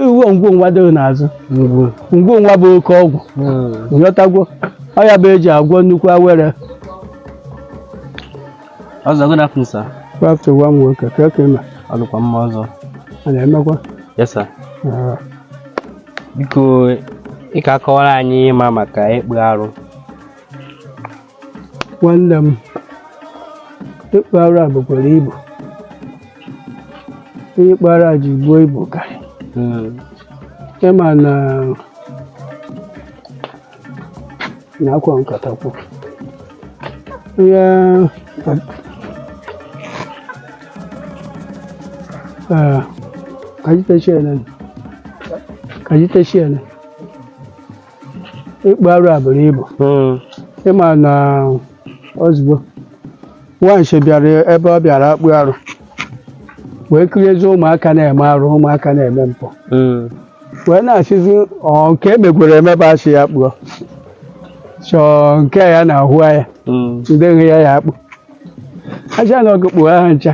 iwu ngwongwa dịrị n'azụ ngwongwa bụ oke ọgwụ nyọtagwo ọ ya bụ eji agwọ nnukwu awere ọzọ good afternoon sir. after one nwoke ka eke ma ọ dịkwa mma ọzọ a na-emekwa yes sir. Biko ị ka akọwara anyị ịma maka ịkpụ arụ. nwanne m ịkpụ arụ a bụkwara ibu onye ịkpụ arụ a ji gbuo ibu ka ịma na akwa nkatakwu ya kajiteshiene ịkpụ arụ a bụrụ ibu ịma na ozugbo nwanshi bịara ebe ọ bịara akpụ arụ wee kiriezi ụmụaka na-eme arụ ụmụaka na-eme mpụ wee na-asịzi nke emegwere emebe asị ya kpụọ chọọ nke ya na-ahụ ya ndị ya akpụ aja na ọgụ kpụọ ha ncha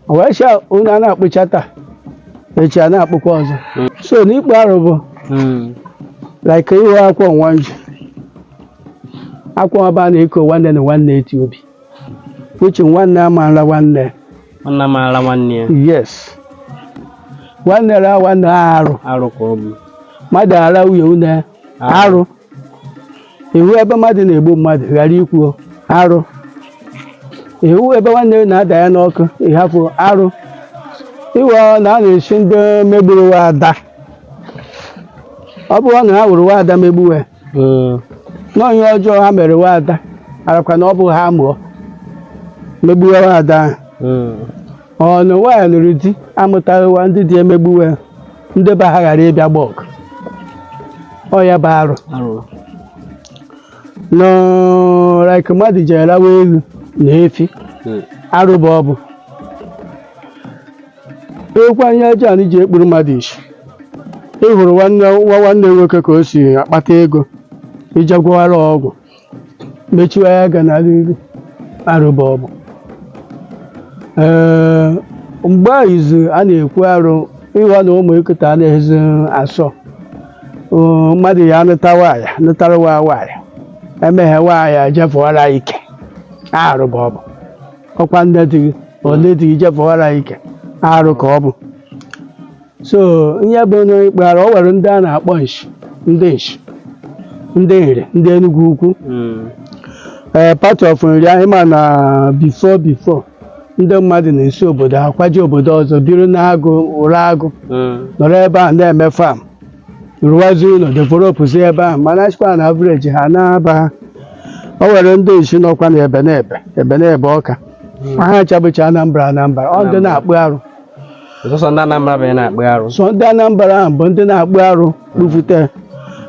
wee sha unu a na-akpụcha taa echi a na-akpụkwa ọzọ so na ịkpụ arụ bụ like iwe akwọ nwa nji akwọ ọba na-eko nwanne na nwanne eti obi uche nwanne amaala nwanne nwanne amaala nwanne ya yes nwanne ra nwanne arụ arụ ka ọ bụ mmadụ ara nwunye une arụ iwu ebe mmadụ na-egbu mmadụ ghara ikwu arụ iwu ebe nwanne na-ada ya n'ọkụ ịhapụ arụ iwe na a na-esi ndị megburu wa ada ọ bụrụ na ha wụrụ wa ada megbuwe n'onye ọjọọ ha mere wa ada arakwa na ọ bụ ha mụọ megbuwe wa ada ọ na nwaanyị lụrụ di amụtaghị wa ndị dị emegbuwe ndị be ha ghara ịbịa gba ọgụ ọ ya bụ arụ like mmadụ jere lawa elu na efi arụ bụ ọ bụ ekwe anya ọjọọ anyị ji ekpuru mmadụ isi ịhụrụ nwanne nwoke ka o si akpata ego ije gwọwara ọgwụ mechiwa ya ga na iru arụ bụ ọ bụ mgbe izu a na-ekwu arụ ịghọ na ụmụ eketa na-ezi asọ mmadụ ya nụtara nwaanyị emeghe nwaanyị jefụwara ike arụ bụ ọ bụ ọkwa nne dị gị ole dị gị jefụwara ike arụ ka ọ bụ so ihe bụ n'ikpe arụ o nwere ndị a na-akpọ nshi ndị nri ndị Enugu ukwu part of nri anyị ma na before ndị mmadụ na-esi obodo ha kwaje obodo ọzọ biri n'agụ ụra agụ nọrọ ebe a na-eme fam rụwazi ụlọ developụzi ebe ahụ mana chịkwa na avreji ha na-aba ha o nwere ndị isi nọkwa na ebe na-ebe ọka ha chabụcha Anambra ọ ndị na-akpụ arụ sọ ndị Anambra bụ na-akpụ arụ so ndị Anambra ahụ bụ ndị na-akpụ arụ kpufute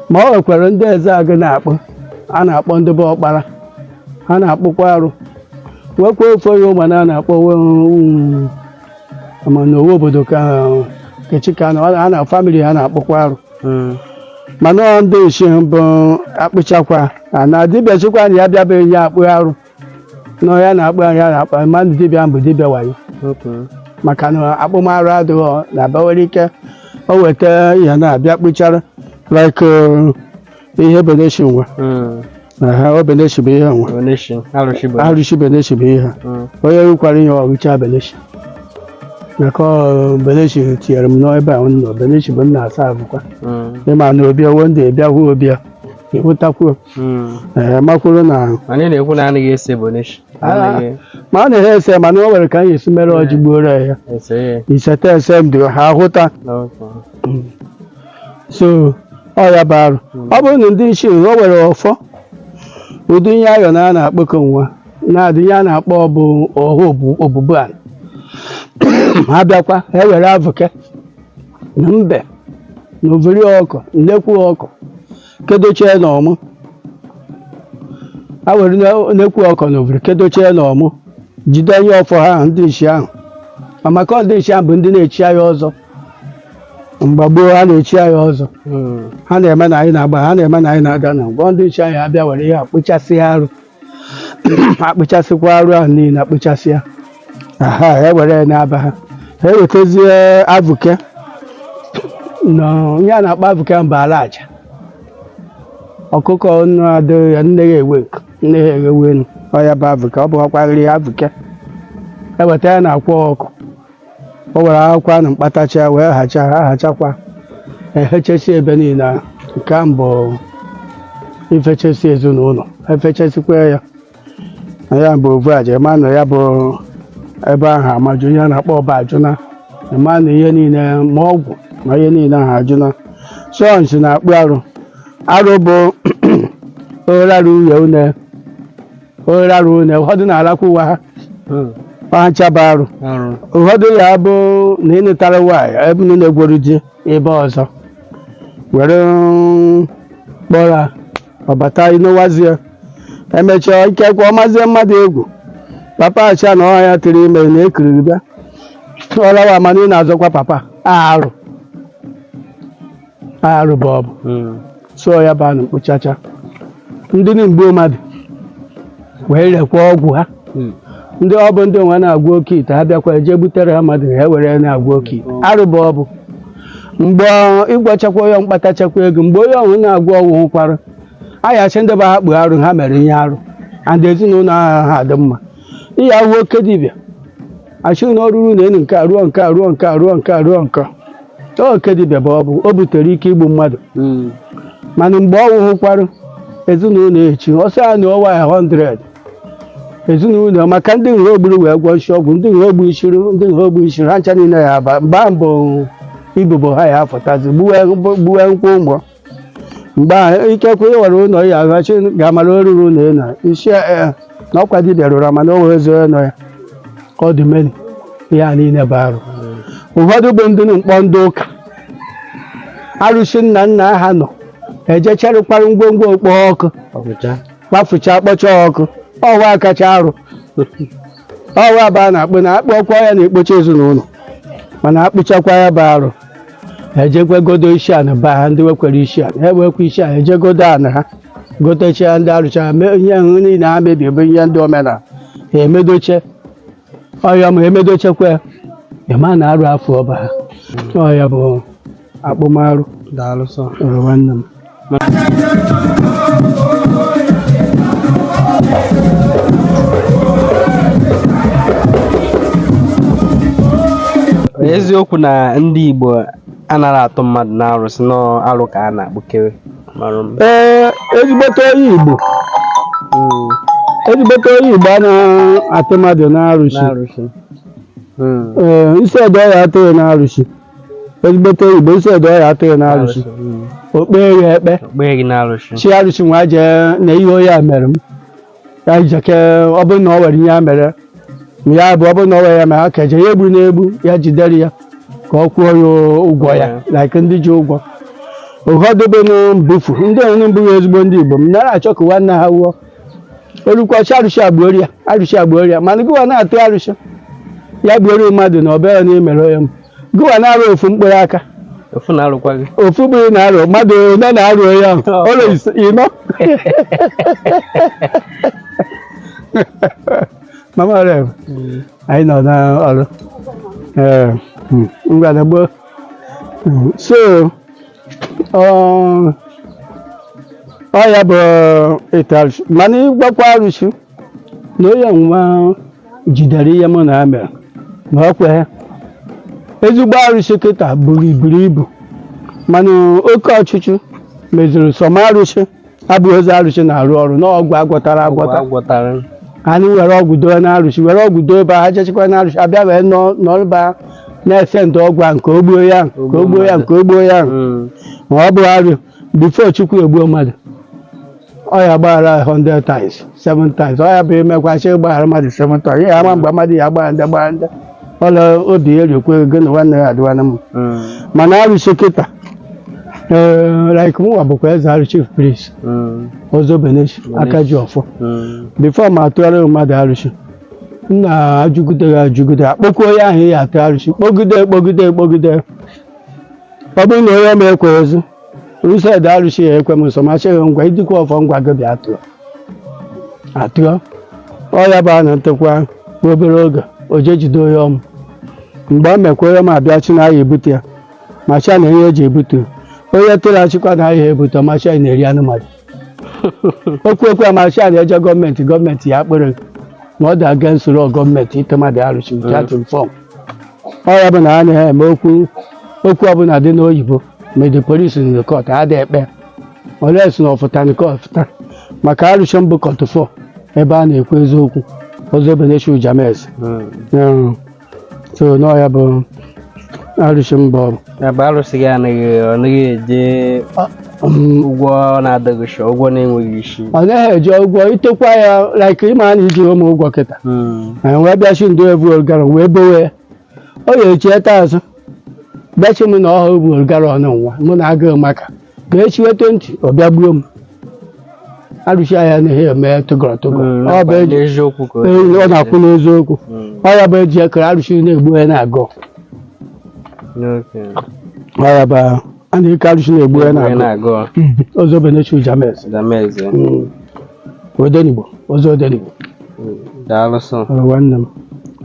ma ọ nwekwara ndị eze agụ na-akpụ a na-akpọ ndị bụ ọkpara ha na-akpụkwa arụ nwekwa ofe onye ụmụana a na-akpọ mana owe obodo ka Kechika ha na famili ha na-akpụkwa arụ mana ndị isi bụ akpụchakwa na dibịa chikwa na ya bịabeghị ya akpụ arụ na ya na-akpụ arụ ya na-akpụ mmadụ dibịa mbụ dibịa wayo maka na akpụmarụ adịghị na-abawere ike o weta ihe na-abịa kpụchara like ihe beneshi nwa o beneshi bụ ihe nwa arụshi beneshi bụ ihe onye rukwara ihe ọrụcha beneshi maka beneshi tinyere m n'ebe ahụ nọ beneshi bụ nna asa abụkwa ịma na obi owo ndị ebịa hụ obi a ịhụtakwuo makwuru na anyị na-ekwu na anaghị ese beneshi ma ọ na-ehe ese mana o nwere ka anyị esi mere ọjị gbuoro ya isete ese m dị ha hụta so ọ ya bụ arụ ọ bụrụ na ndị nchi o nwere ọfọ ụdị ihe ayọ na a na-akpọkọ nwa na-adị ihe a na-akpọ bụ ọha obubu ala ha bịakwa ha were avụke na mbe na overi ọkụ nnekwu ọkụ kedochie na ọmụ ha were nnekwu ọkụ na overi kedochie na ọmụ jide ihe ọfọ ha ndị nchi ahụ maka ndị nchi ahụ bụ ndị na-echi agha ọzọ mgbe gboo ha na-echi agha ọzọ ha na-eme na anyị na-agba ha na-eme na anyị na-ada na mgbe ndị nchi anyị abịa were ihe akpụchasị arụ akpụchasịkwa arụ ahụ niile akpụchasị ya ha ewere n'aba ha ewetazie avụke na ya na-akpa African bụ ala aja ọkụkọ na-adịghị ya nne ya ewe ọya bụ Africa ọ bụkwarịrị Africa eweta ya na-akwọ ọkụ o were akwụkwọ anụ mkpatacha wee hachakwa ehechesi ebe niile ahụ nke a bụ ifechesi ezinụlọ efechesikwa ya na ya bụ ovu aja ma na ya bụ ebe ahụ amaju ihe a na-akpọ ọba ajụna ma na ihe niile ma ọgwụ na ihe niile ahụ ajụna sọnsi na-akpụ arụ bụ ogherarụ uhie une ụfọdụ na-arakwa ụwa ha ọhanchaba arụ ụfọdụ ya bụ na ịnụtara nwaanyị ebe unu na-egwuru di ebe ọzọ were kpọrọ ọbata ịnụwazie emechaa ikekwe ọmazie mmadụ egwu papa acha na ọha ya tiri ime na ekiriri bịa ọlawa mana ị na-azọkwa papa arụ bụ ọbụ so ya bụ anụ mkpochacha ndị mgbe mmadụ wee rekwa ọgwụ ha ndị ọ bụ ndị nwa na-agwụ oke ite ha bịakwa eje butere ha mmadụ ha were na-agwụ oke ite arụ bụ ọbụ mgbe ịgwọchakwa onye mkpatachakwa ego mgbe onye ọhụrụ na-agwọ ọgwụ hụkwara ayachi ndị be ha kpụ arụ ha mere ihe arụ and ezinụlọ ahụ ha dị mma ihe ahụ oke dibịa achị na ọrụrụ na enu nke ruo nke ruo nke ruo nke ruo nke oke dibịa bụ ọbụ o butere ike igbu mmadụ mana mgbe ọ wụhụkwarụ ezinụlọ echi ọsọ ya na ọwa ya 100 ezinụlọ maka ndị nhụrụ ogburu wee gwọ nshi ọgwụ ndị nhụrụ ogbu ishiri ha ncha niile ya aba mgbe ahụ bụ ibubo ha ya afọtazi gbuwe nkwụ ụgbọ mgbe ahụ ikekwe ịwere ụlọ ya aghachi ga-amara oruru na ịna isi na ọkwa dibịa rụrụ mana o wee zoro nọ ya ọ dị meni ya niile bụ arụ ụfọdụ bụ ndị mkpọ ndị ụka arụsị nna nna ha nọ ejecharịkwarụ ngwongwo okpo ọkụ kpafucha kpọcha ọkụ ọwa kacha arụ ọwa bụ a na-akpụ na akpọkwa ya na-ekpocha ezinụlọ mana akpụchakwa ya bụ arụ ejekwegodo isi ana ba ha ndị wekwere isi ana ewekwa isi ana ejegodo ana ha gotecha ndị arụchara ihe ahụ niile ha mebie bụ ihe ndị omenala ha emedoche ọya ma emedochekwa ịma na arụ afọ ọba ha ọya bụ akpụmarụ daalụsọ nwanne m eziokwu na ndị Igbo anaghị atụ mmadụ n'arụsị n'arụ ka a na-akpụkewe ezigbote onye Igbo anaghị atụ mmadụ n'arụsị isi edo ya atụghị n'arụsị ezigbote Igbo isi edo ya atụghị n'arụsị okpee ya ekpe chi arụsị nwa jee na ihe onye a mere m ya jeke ọ bụrụ na ọ nwere ihe a mere ya bụ ọ bụrụ na ọ nwere ya mere ha keje ya egbu na-egbu ya jidere ya ka ọ kwụọ ya ụgwọ ya like ndị ji ụgwọ ụfọdụ bụ mbufu ndị onye mbụ ezigbo ndị Igbo m na-achọ ka nwanne ha wụọ olukwachi arụsị agbuoria mana gịwa na-atụ arụsị ya gbuorie mmadụ na ọbịa na imere onye m gịwa na-arụ ofu mkpụrụ aka ofu bụrụ na-arụ mmadụ one na-arụ onye ahụ ụlọ ịnọ mama rev anyị nọ n'ọrụ ngwadagbo so ọ ya bụ ịta arụsị mana ịgbakwa arụsị na onye nwa jidere ihe mụ na ya mere na ọ kwe ezigbo arụsị kịta buru ibu mana oke ọchịchị meziri sọma arụsị abụghị ozi arụsị na-arụ ọrụ n'ọgwụ agwọtara anyị were ọgwụ doo na arụsị were ọgwụ doo ebe ha jechekwa na arụsị abịa wee nọrọba na-ese ndụ ọgwụ a nke ogbuo ya ma ọ bụ arụ bifo Chukwu egbuo mmadụ ọ ya gbaghara 100 times 7 times ọ ya bụ emekwachi ịgbaghara mmadụ 7 times ya ama mgbe mmadụ ya gbara ndị ọla obi eriokwe ego na nwanne ya adịwana m mana arụsị kịta like mụnwa bụkwa eze arụ chief priest ọzọ Beneshi aka ji ọfọ bifo ma atụgharị mmadụ arụsị m na-ajụgide akpọkwa onye ahụ ya atụ arụsị kpọgide ọ bụrụ na onye ma ekwe ozu used arụsị ya ekwe m nso ma chịghị ngwa idikwa ọfọ ngwa gị bịa atụọ ọ ya bụ a na ntekwa obere oge o je jide onye ọmụ mgbe ọ mekwa onye ọma abịa chi na ya ebute ya masha na ihe eji ebute onye tụrụ achịkwa na ahịa ebute masha na-eri anụmanụ okwu masha na-eje gọọmenti ya kpere na ọ dị against law gọọmenti ite mmadụ arụchi chatin fọm ọya bụ na ha na eme okwu ọbụla dị n'oyibo ma the police in the court adị ekpe olesi na ọfụta nke ọfụta maka arụchi mbụ kọtụfọ ebe a na-ekwu eziokwu ọzọ beneshu james so n'ọya bụ arụchi mbụ ebe arụsị gị anaghị eje ụgwọ na-adịghị isi ụgwọ na-enweghị isi ọ naghị eje ụgwọ itekwa ya like ịma na iji ụmụ ụgwọ kịta wee bịachi ndị ebuolgara wee bowe ya ọ ga-echi eta azụ bịachi m na ọha ebuolgara ọnụ nwa mụ na agụụ maka ga-echi weta ntị ọ bịa gbuo m arụchi ya na-ehe eme tụgọrọ ọ na-akwụ n'eziokwu ọ ya bụ eji ekere arụchi na-egbu ya na-agụ ọ ya bụ a na-eke arụchi na-egbu ya na-agụ ọzọ benechu james odenigbo ọzọ odenigbo daalụsọ nwanne m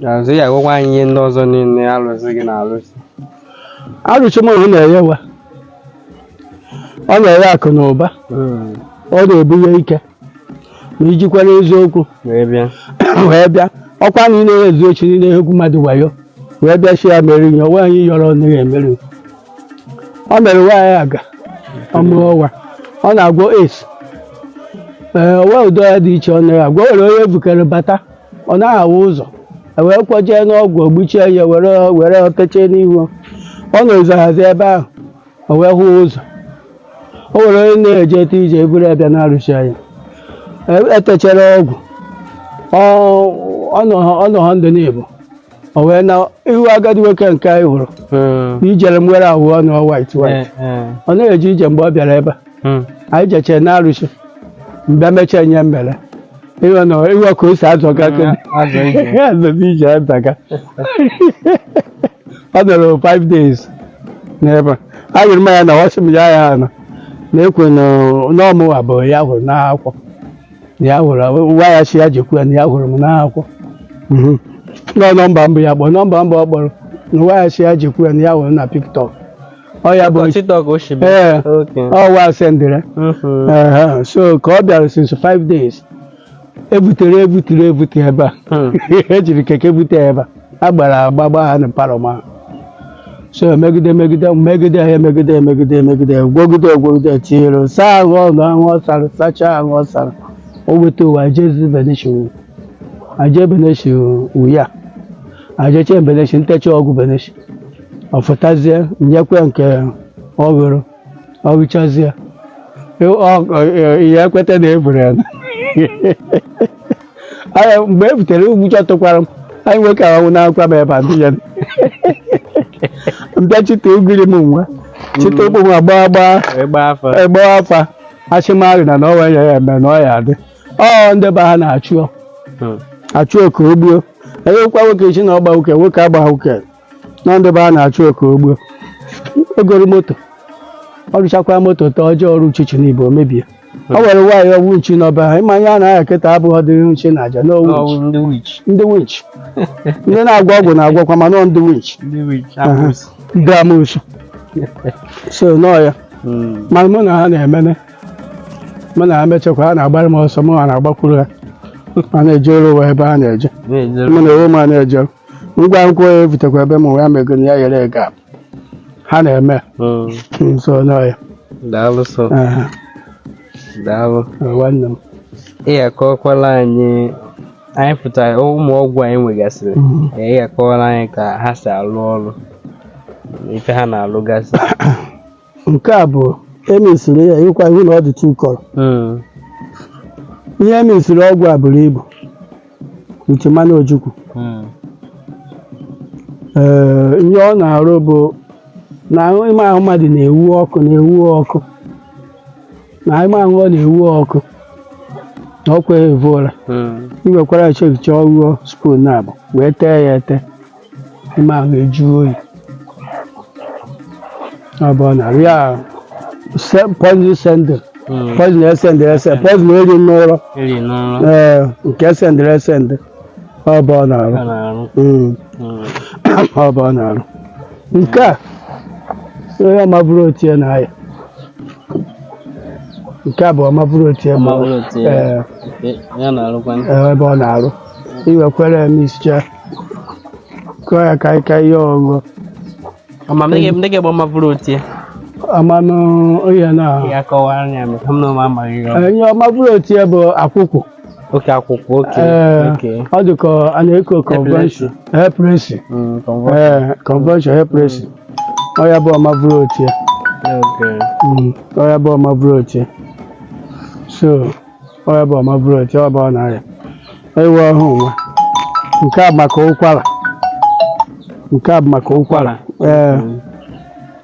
azụ ya agwagwa anyị ihe ndị ọzọ niile arụsị gị na-arụsị arụchi m ọ na-enye wa ọ na-enye akụ na ụba ọ na-ebunye ike ma ijikwara eziokwu wee bịa ọkwa niile ezu echi niile egwu mmadụ wayo wee bịa chi ya mere ihe onwe anyị yọrọ naghị emeri ọ mere nwaanyị aga ọmụọwa ọ na-agwọ ace onwe ụdọ ya dị iche ọ naghị agwọ were onye bukere bata ọ naghị awa ụzọ wee kwọjee n'ọgwụ ogbuchie ya were otechee n'ihu ọ na-ezo hazi ebe ahụ o wee hụ ụzọ o nwere onye na-eje ete ije eburu abịa na-arụchi anya etechara ọgwụ ọ nọ ndụ n'Igbo o wee na ihu agadi nwoke nke anyị hụrụ ijere mwere ahụ ọnụ white ọ na-eje ije mgbe ọ bịara ebe anyị jechere na-arụchi mgbe mechaa nye mbere iwe ka o si azọga ije azaga ọ nọrọ 5 days n'ebe a nyere m ya na ọsị ya ya na na-ekwe n'ọmụwa bụ ya hụrụ n'akwụkwọ ya hụrụ nwa ya chi ya jekwu ya na ya hụrụ m n'akwụkwọ nọmba mbụ ya kpọrọ nọmba mbụ ọ kpọrọ na nwa ya chi ya jekwu ya na ya hụrụ na TikTok ọ ya bụ ọwa sendịrị so ka ọ bịara since 5 days ebutere ebe a ejiri keke bute ebe a gbara agbagba ha na paroma so megide gwogide tinyere saa ahụ ọnụ ahụ ọ sara sachaa ahụ ọ sara o weta ụwa aje beneshi uya ajeche beneshi ntecha ọgwụ beneshi ọ fụtazie nyekwe nke ọhụrụ ọ hụchazie ihe ekweta na eburu ya mgbe e butere ugbucha tụkwara m anyị nwe ka ahụ na-akwa m ebe adị ya mbịa chite ugiri m nwa chite ụkpụ m agba afa achịmarị na ọnwa ya eme na ọ ya adị ndị be ha na-achụ oke ogbuo enyekwa nwoke chi na ọgba nwoke agba nwoke na ndị be ha na-achụ oke ogbuo egoro moto ọ rụchakwa moto ta ọjọọ ọrụ uchichi n'Igbo o mebie ọ nwere nwaanyị ọgwụ nchi n'ọba ha ịmanya a na-aya kịta abụghị ọdịrị nchi na aja ndị winch ndị na-agwọ ọgwụ na-agwọkwa mana ndị winch ndị amụsụ so nọọ ya mana mụ na ha na-emene mụ na ha mechakwa ha na-agbara m ọsọ mụ ha na-agbakwuru ha a na-ejere ụwa ebe ha na-eje mụ na ewe m ha na-eje ngwa nkwụ ya ebutekwa ebe m ya megoro ya yere ego ha na-eme so nọọ ya daalụ nwanne m ị akọkwala anyị pụtara ụmụ ọgwụ anyị nwegasịrị ị akọwala anyị ka ha si alụ ọrụ ife ha na-alụgasị nke a bụ emisiri ya ịkwa ihu na ọ dị tukọrọ ihe emisiri ọgwụ a buru ibu uche mmanụ ojukwu ihe ọ na-arụ bụ na ime ahụ mmadụ na-ewu ọkụ na ime ahụ ọ na-ewu ọkụ na ọkwa evuola iwekwara chekicha ọgwụọ spoon na-abụ wee tee ya ete ime ahụ eju oyi ọ bụ na ya poison sendel poison poison eri n'ụrọ nke esendere ọ bụ ọ na-arụ nke a onye ọma bụrụ otie na ya nke a bụ ọma bụrụ otie bụ ya na-arụkwa ebe ọ na-arụ iwekwere mischa kụọ ya ka ika ihe ọgụgụ ndị ga-egbe ọma bụrụ otie amanụ onye na ya kọwara anya maka m na ụmụ amaghị ihe onye ọma bụrụ otie bụ akwụkwọ oke akwụkwọ ọ dị ka a na-eko convention hepresi convention hepresi ọya bụ ọma bụrụ otie ọya bụ ọma bụrụ otie so ọya bụ ọma bụrụ otie ọ bụ ọ na-arịa ewe ọhụụ nwa nke a maka ụkwara nke a bụ maka ụkwara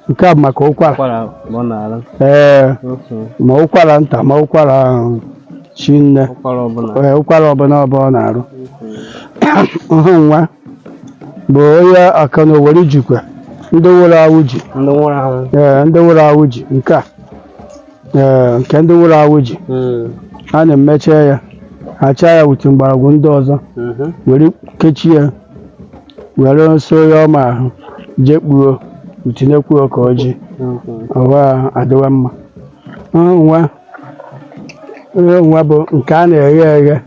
nke a bụ maka ụkwara ma ụkwara nta ma ụkwara chinne ụkwara ọbụla ọ na-arụ ọhụ nwa bụ onye aka na owere jikwa ndị nwụrụ anwụ ji ndị nwụrụ anwụ ji nke a nke ndị nwụrụ anwụ ji a na-emecha ya hacha ya wute mgbọrọgwụ ndị ọzọ were kechie were so ya ọma ahụ jekpuo utinyekwuo ka ọjị ọwa adịwa mma nwa bụ nke a na-eghe eghe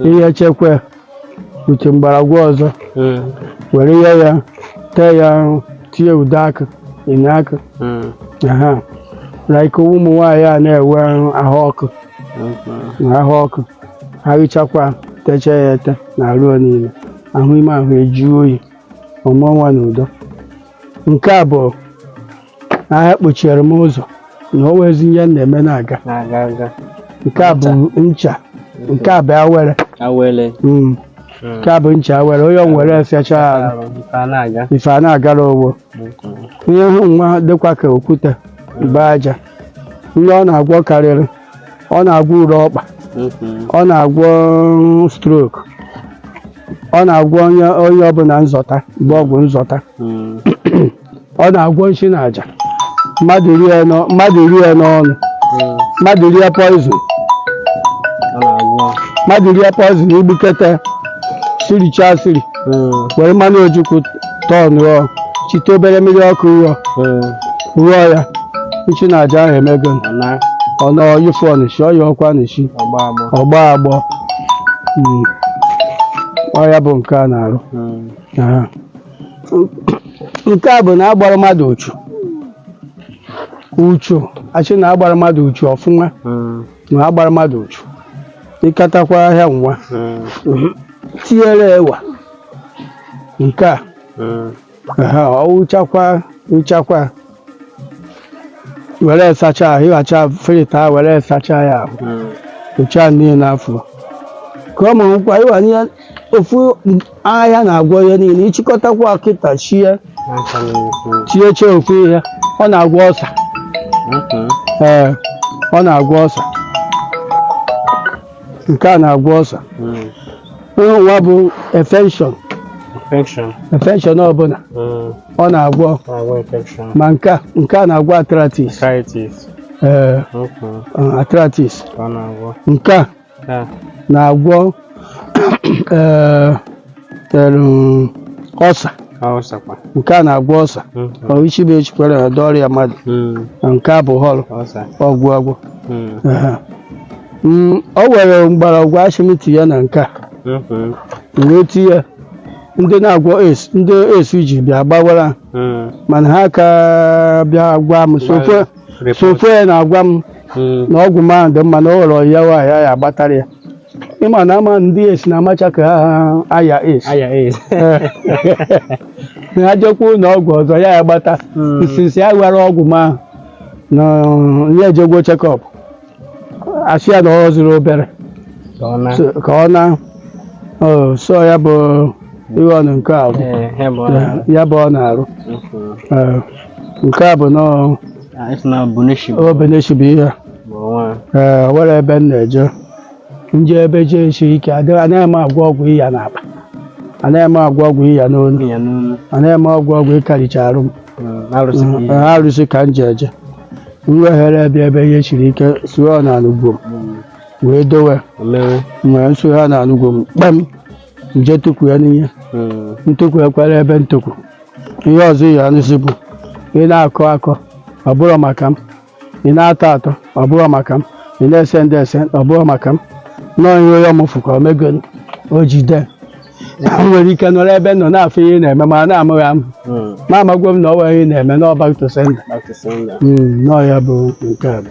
ihe chekwa uche mgbọrọgwụ ọzọ were ihe ya tee ya tinye ude akụ inye akụ like ụmụ nwaanyị a na-ewe ahụ ọkụ na ahụ ọkụ ha richakwa techa ya ete na arụ niile ahụ ime ahụ eju oyi ọmụọ nwa na udo nke a bụ ahịa kpochiere m ụzọ na o wezi ihe m na-eme na-aga nke a bụ ncha nke a bụ awere nke a bụ ncha awere onye nwere esecha arụ ife a na-agara ogbo ihe hụ nwa dịkwa ka okwute mgbe aja ihe ọ na-agwọ karịrị ọ na-agwọ ure ọkpa ọ na-agwọ strok ọ na-agwọ onye ọbụla nzọta mgbe ọgwụ nzọta ọ na-agwọ nshi na aja mmadụ rie n'ọnụ mmadụ rie poizin igbukete siricha asiri were mmanụ ojukwu tọn rụọ chite obere mmiri ọkụ rụọ ya nchi na aja ahụ emego ọ nọyụfụ ọnịshi ọya ọkwa nịshi ọgba agbọ ọya bụ nke a na-arụ nke a bụ na agbara mmadụ uchu achị na agbara mmadụ uchu ọfụma na agbara mmadụ uchu ịkatakwa ahịa nwa tinyere ewa nke a ụchakwa were sacha ahụ ịghacha frita were sacha ya ahụ ụcha niile n'afọ ka ọ ma nkwa ịwanye ofu ahịa na-agwọ ihe niile ịchịkọtakwa kịta chie ofu ihe ọ na-agwọ ọsa ọ na-agwọ ọsa nke a na-agwọ ọsa nwa bụ efenshọn ọbụla ọ na-agwọ ma nke a na-agwọ arthritis nke a na-agwọ ọsa nke a na-agwọ ọsa ichibe echikwere na ọrịa mmadụ nke a bụ họlụ ọgwụ o were mgbọrọgwụ ashimiti ya na nke a wee tinye ndị na-agwọ ndị esi ji bịa gbawara mana ha ka bịa gwa m sofe ya na-agwa m na ọgwụ mahụ dị mma na o were ya nwaanyị ya agbatara ya ịma na ama ndị esi na-amacha ka ha aya ha jekwa na ọgwụ ọzọ ya agbata nsisi ya gwara ọgwụ mahụ na ya ejegwo chekọp asị ya na ọ zụrụ obere ka ọ na so ya bụ ihe ọnụ nke ahụ ya bụ ọ na-arụ nke a bụ n'obeneshibu ihe were ebe m na-eje nje ebe jee esi ike anaghị m agwọ ọgwụ ịya n'akpa anaghị m agwọ ọgwụ ịya n'onu anaghị m ọgwụ ịkaricha arụ m arụsị ka m ji eje mweghere ebe ihe siri ike sụọ na anugbo wee dowe nwere nsụ ha na anugbo m kpam nje tukwu ya n'ihe ntokwu ekwere ebe ntokwu ihe ọzọ ya anụsị bụ ị na-akọ akọ ọ bụrụ maka m, ị na-atọ atọ ọ bụrụ maka m, ị na-ese ndị ese ọ bụrụ maka m, nọọ ihe onye ọmụfụ ka o mego o jide nwere ike nọrọ ebe nọ na-afụ ihe ị na-eme ma na-amụghị amụ ma amagwo m na ọ nwere ihe ị na-eme na back to sender nọọ ya bụ nke a.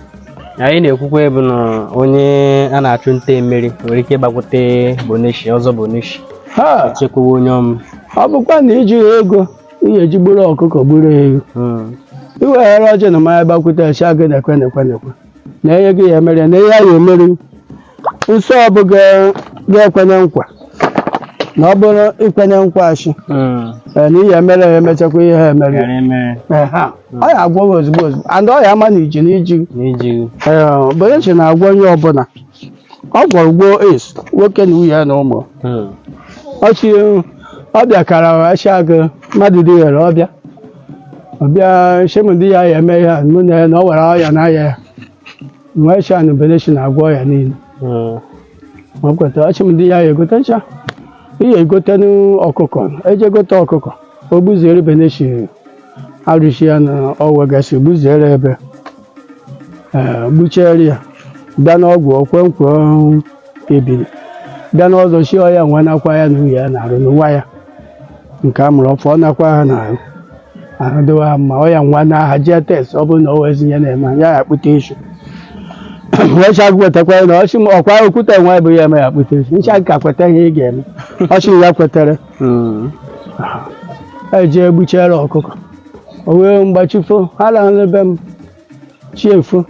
Anyị na-ekwukwa bụ na onye a na-achụ nta emeri nwere ike ịgbakwute Boneshi ọzọ Boneshi echekwawa onye ọma. Ọ bụkwa na iji ego ihe eji gburu ọkụkọ gburu ego iweghere ọjị na mmanya gbakwute esi agụ na-ekwe na enye gị ya emere na ihe a ya emeri nsọ ọ bụ ga-ekwenye nkwa na ọ bụrụ ikwenye nkwa achị na ihe emere ya emechakwa ihe ha emere ọ ya agwọ gị ozugbo and ọ ya ama na iji na iji Boneshi na-agwọ onye ọbụla ọ gwọrọ gboo ace nwoke na nwunye ya na ụmụ ọ bịakara achị agụ mmadụ dị ghere ọbịa shemụdị ya eme ihe a mụ na ya na ọ were ọya n'ahịa ya nwee shan Boneshi na-agwọ ọya niile ọ kweta ọchịmdị ya egotecha ihe egote ọkụkọ eje gote ọkụkọ o gbuziere Boneshi arụchi ya na ọwegasị gbuziere ebe gbuchiere ya bịa n'ọgwụ okwenkwe ebili bịa n'ọzọ chi ọya nwa nakwa ya na uye ya na-arụ n'ụwa ya nke a mụrụ ọfọ nakwa ha na-arụ ahụdịwa ha mma ọya nwa na-aha jee test ọ bụrụ na o wezi ihe na-eme ya akpụta ishu wecha kwetakwa na ọchị ọkwa okwute nwa bụ ya eme ya akpụta ishu ncha ka kweta ihe ị ga-eme ọchị ya kwetere eje egbuchere ọkụkọ o wee mgbachifo ha lahụ ebe m chiefu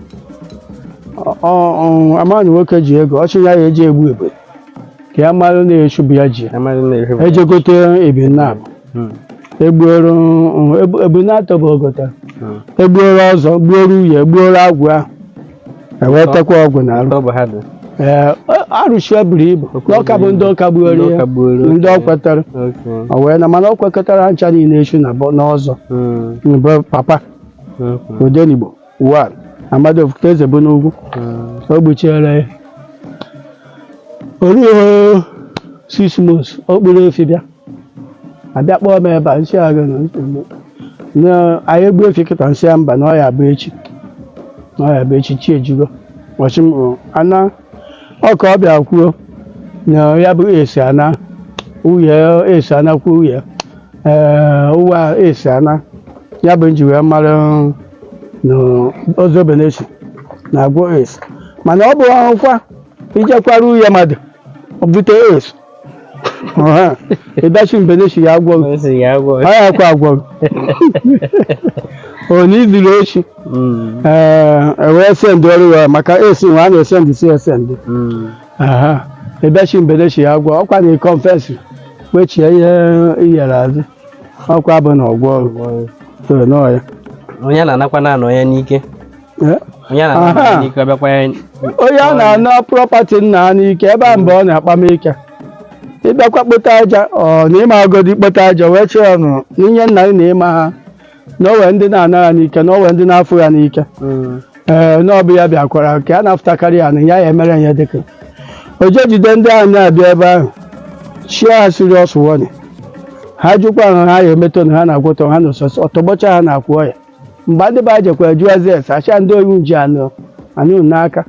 ama na nwoke ji ego ọchị ya eji egbu ebe ka ya marụ na-echubu ya ji eje gote ebinabụ egbuoro ebunatọ bụ ogota egbuoro ọzọ gbuoro uye gbuoro agwụ ahụ ewetekwa ọgwụ na arụ arụchi buru ibu ọka bụ ndị ọka gbuoro ya ndị ọ kwetara o wee na mana ọ kwekọtara ncha niile echu na n'ọzọ bụ papa Odenigbo wa Amadi Ofuto eze bụ n'ugwu o gbuchiere ya oriho 6 months o kpuru efi bịa abịa kpọọ m ebe a nsị agụ na anyị egbu efi kịta nsị ya mba na ọ ya bụ echi chi ejugo ọchị m ana ọ ka ọ bịa kwuo na ya bụ esi ana uye esi ana kwuo uye ụwa esi ana ya bụ nji wee mara na ọzọ Boneshi na-agwọ esi mana ọ bụ ọhụkwa ijekwara uye mmadụ ọ bute esi ịdachi Boneshi ya agwọ ọ ya kwa agwọ onye idiri ochi wee sendị ọrụ ya maka esi nwa a na-esendị si esendị ịdachi Boneshi ya agwọ ọkwa na kọnfesi kpechie ihe iyere azụ ọkwa bụ na ọgwọ ọrụ n'ọya onye na-anakwa na-anọ ya n'ike onye a na-ana prọpati nna ha n'ike ebe a mgbe ọ na-akpa m ike ịbịakwa kpota aja na ịma agodi kpota aja wee chee ọnụ n'ihe nna gị na ịma ha na owe ndị na-ana ya n'ike na owe ndị na-afụ ya n'ike n'ọbụ ya bịakwara ka a na-afụtakarị ya na ya emere ihe dịka oje jide ndị ahụ na-abịa ebe ahụ chie ha serious warning ha jụkwa ahụ ha ya emetọ na ha na-agwọtọ ha n'ụsọsọ ọtọgbọcha ha na-akwụ ya mgbe ndị ba jekwara jụazi ese acha ndị oyi nji anụ n'aka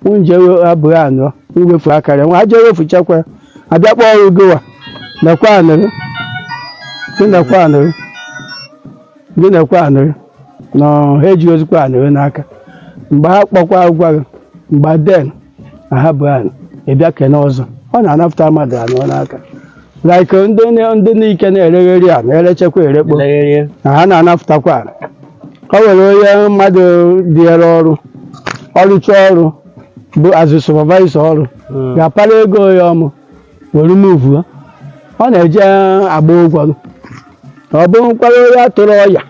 nje abụghị anọ iwefu akara nwa ha jee wefuchakwa abịa kpọọ ọrụ gowa nekwa anụrụ gị nekwa anụrụ na ha eji ozikwa anụrụ n'aka mgbe ha kpọkwa gwa gị mgbe den na ha bụ anụ ịbịa kene ọzọ ọ na-anapụta mmadụ anụ n'aka like ndị n'ike na-eregheri anụ erechekwa erekpo na ha na-anapụtakwa anụ ọ nwere onye mmadụ dịere ọrụcha ọrụ bụ azụ supervisor ọrụ ga-apara ego ya ọmụ were muvu ọ na-eje agba ụgwọ ọ bụrụ mkpara onye atụrụ ọya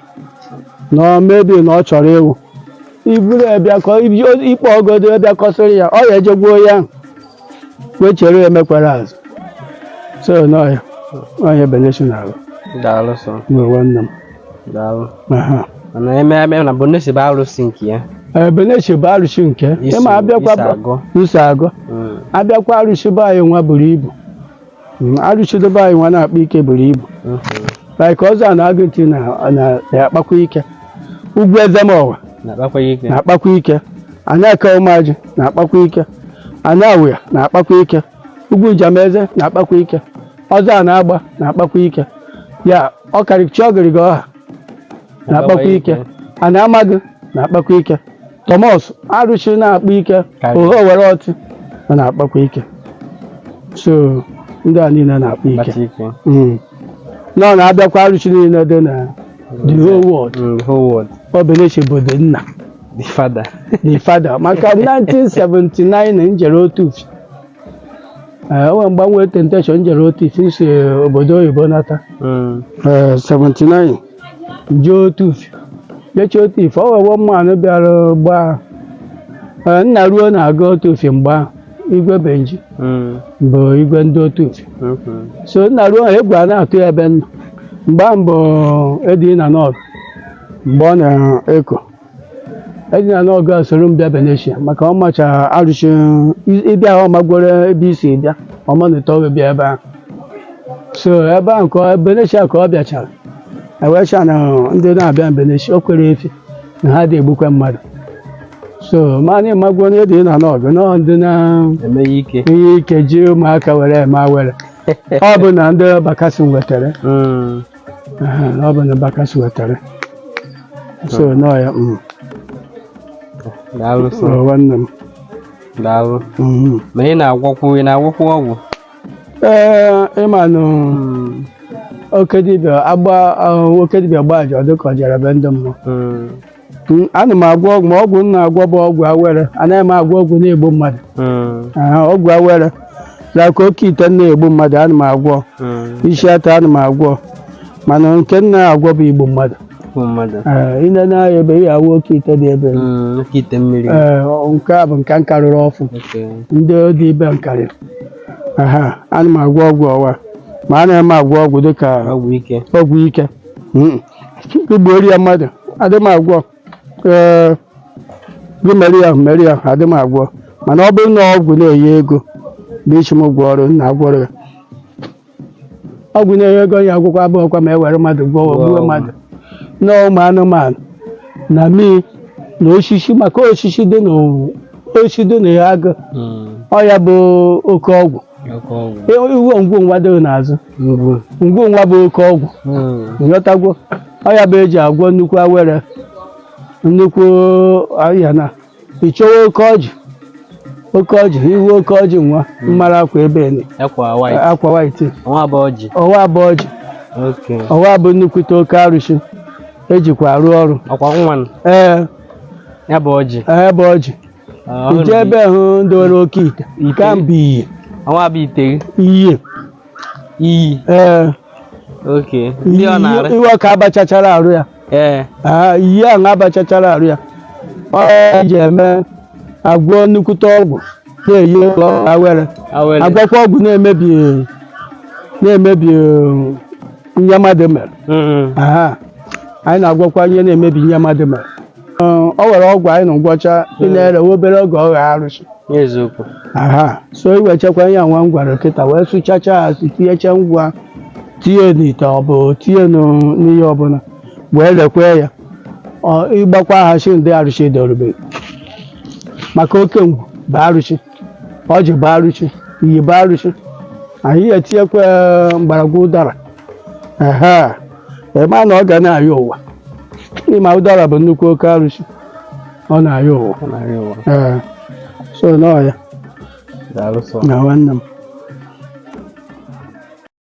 na mebi na ọ chọrọ ịwụ iburu ikpe ọgodo ebe kọsịrị ya ọ ya ejegbuo ya wee chere emekwara azụ so n'ọya onye Boneshi na-arụ nwanne m na Boneshi bụ arụsị nke ya Boneshi bụ arụsị nke ịma abịakwa iso agụ abịakwa arụsị be anyị nwa buru ibu arụsị be anyị nwa na-akpa ike buru ibu like ọzọ na agụntị na-akpakwa ike ugwu Ezemowa na-akpakwa ike. na-akpakwa ike, Anaka Ụmụajị na-akpakwa ike, Anawịa na-akpakwa ike, ugwu Njameze na-akpakwa ike, Ọzọ na-agba na-akpakwa ike, ya Ọkarichi Ọgịrịga Ọha na-akpakwa ike, Ana Amaghị na-akpakwa ike, Thomas Arụchi na-akpa ike, Ohe Owere Ọtị na-akpakwa ike. So ndị a niile na-akpa ike. Nọ na-abịakwa Arụchi niile dị na the whole world. Ọ Beneshi bụ the nna, the father. Maka 1979 njere Otufi, onwe mgbanwe Temptation njere Otufi si obodo oyibo nata. 79 nje Otufi, jechi Otufi, ọ wewo mmanụ bịara gbaa. Nna ruo na-aga Otufi mgba Igwe Benji bụ igwe ndị Otufi. So nna ruo egwu a na-atụ ebe nọ mgba mbụ Edina Nọg, mgbe ọ na-eko Edina Nọg soro m bịa Beneshi maka ọ macha Arụchi ịbịa ọ magworo ebe isi bịa ọmanụtọ bịa ebe ahụ. So ebe ahụ ka Beneshi ka ọ bịachara ewecha na ndị na-abịa Beneshi o kwere efi na ha dị egbukwe mmadụ. So mana magworo Edina Nọg nọ ndị na-eme ihe ike ji ụmụaka were eme awere. Ọ bụ na ndị Bakasị wetara, ọ bụ na Bakasị wetara. So nọ ya nwanne m. Daalụ. Ma ị na-agwọkwu ọgwụ? Ịmanụ oke dibịa gba aja dịka ọ jere be ndị mmụọ. Ana m agwọ ọgwụ, ma ọgwụ m na-agwọ bụ ọgwụ awere, anaghị m agwọ ọgwụ na-egbu mmadụ. Ọgwụ awere like oke ite na-egbu mmadụ ana m agwọ, isi ata ana m agwọ, mana nke nna agwọ bụ igbu mmadụ. Ine na-ahịa ebe ihe awụ oke ite dị ebe nke a bụ nka nkarịrị ọfụ, ndị dị ibe nkarịrị. Ana m agwọ ọgwụ ọwa, ma anaghị m agwọ ọgwụ dịka ọgwụ ike igbuori ya mmadụ adị m agwọ. Gị mere ya adị m agwọ, mana ọ bụrụ na ọgwụ na-enye ego bụ isi m gwọ ọrụ na-agwọrọ ya. Ọgwụ na-enye ego ya agwụkwa abụọkwa ma e were mmadụ gwọọ ogbuo mmadụ na ụmụ anụmanụ na mmiri na osisi, maka osisi dị na ya agụ ọ ya bụ oke ọgwụ. Iwu ngwụnwa dị n'azụ ngwụnwa bụ oke ọgwụ, nghọtagwo. Ọ ya bụ eji agwọ nnukwu awere, nnukwu ahịa na ịchọwa oke ọjị iwu oke ọjị nwa mmara akwa ebe ni akwa white ọwa abụ ọjị. Ọwa bụ nnukwute oke Arụchi ejikwa arụ ọrụ. Ebe ọjị ije ebe hụ ndị nwere oke ite ka mbụ iyi iwe ọka abachachara arụ ya. Iyi ahụ abachachara arụ ya ọ ji eme agwọ nnukwute ọgwụ na-eyi awere, agwọkwa ọgwụ na-emebi ihe mmadụ mere. Anyị na-agwọkwa ihe na-emebi ihe mmadụ mere. O nwere ọgwụ anyị na-agwọcha ị na-ere obere oge ọ gha Arụchi. So iwechakwa ihe nwa m gwara kịta wee sụchacha ha, tinyecha ngwa tinye n'ite ọ bụ tinye n'ihe ọbụla wee lekwe ya. Ịgbakwa ha shi ndị Arụchi dorube maka oke ngwu bụ Arụchi, ọjị bụ Arụchi, iyi bụ Arụchi. Anyị etinyekwa mgbọrọgwụ ụdara. Ema na ọ ga na-ayọ ụwa. Ịma ụdara bụ nnukwu oke Arụchi, ọ na-ayọ ụwa. So nọ ya na nwanne m.